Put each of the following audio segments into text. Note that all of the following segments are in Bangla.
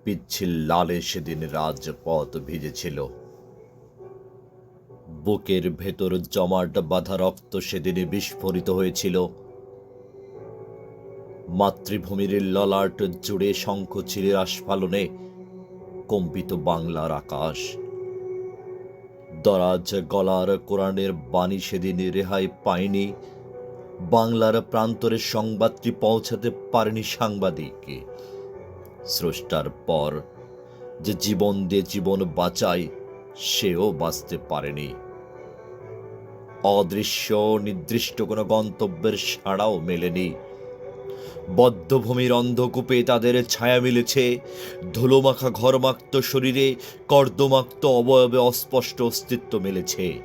পিচ্ছিল লালে সেদিন রাজপথ ভিজেছিল। বুকের ভেতর জমাট বাঁধা রক্ত সেদিন বিস্ফোরিত হয়েছিল। মাতৃভূমির ললাট জুড়ে শঙ্খচিলের আস্ফালনে কম্পিত বাংলার আকাশ। দরাজ গলার কোরআনের বাণী সেদিন রেহাই পায়নি। বাংলার প্রান্তরে সংবাদটি পৌঁছাতে পারেনি সাংবাদিক। স্রষ্টার পর যে জীবন দিয়ে জীবন বাঁচায়, সেও বাঁচতে পারেনি। অদৃশ্য নির্দিষ্ট কোনো গন্তব্যের সাড়াও মেলেনি। বদ্ধভূমির অন্ধকূপে তাদের ছায়া মিলেছে। ধুলোমাখা ঘরমাক্ত শরীরে কর্দমাক্ত অবয়বে অস্পষ্ট অস্তিত্ব মিলেছে।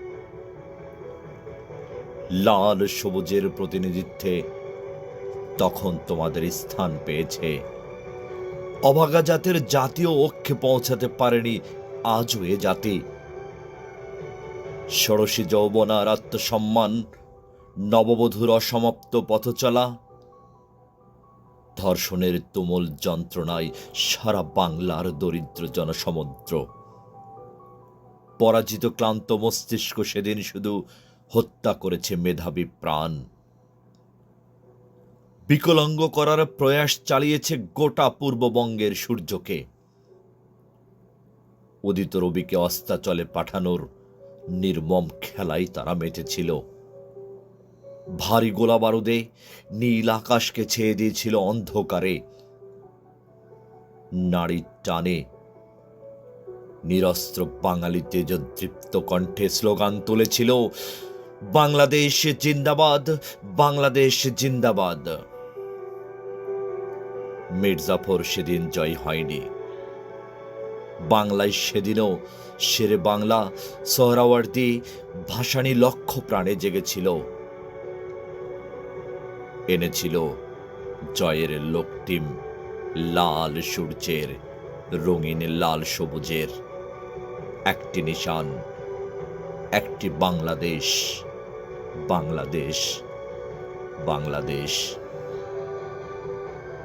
লাল সবুজের প্রতিনিধিত্বে তখন তোমাদের স্থান পেয়েছে। অভাগা জাতের জাতীয় অক্ষে পৌঁছাতে পারেনি আজও এ জাতি। ষোড়শী যৌবনার আত্মসম্মান, নববধূর অসমাপ্ত পথচলা, ধর্ষণের তুমুল যন্ত্রণায় সারা বাংলার দরিদ্র জনসমুদ্র। পরাজিত ক্লান্ত মস্তিষ্ক সেদিন শুধু হত্যা করেছে মেধাবী প্রাণ। বিকলাঙ্গ করার প্রয়াস চালিয়েছে গোটা পূর্ববঙ্গের সূর্যকে। উদিত রবিকে অস্তাচলে পাঠানোর নির্মম খেলায় তারা মেতেছিল। ভারী গোলা বারুদে নীল আকাশকে ছেয়ে দিয়েছিল অন্ধকারে। নারীর টানে নিরস্ত্র বাঙালি তেজোদ্দীপ্ত কণ্ঠে স্লোগান তুলেছিল, বাংলাদেশ জিন্দাবাদ, বাংলাদেশ জিন্দাবাদ। মির্জাফর সেদিন জয় হয়নি। বাংলায় সেদিনও শেরে বাংলা, সোহরাওয়ার্দী, ভাসানী লক্ষ প্রাণে জেগেছিল। এনেছিল জয়ের লোকটিম লাল সূর্যের, রঙিন লাল সবুজের একটি নিশান, একটি বাংলাদেশ, বাংলাদেশ, বাংলাদেশ।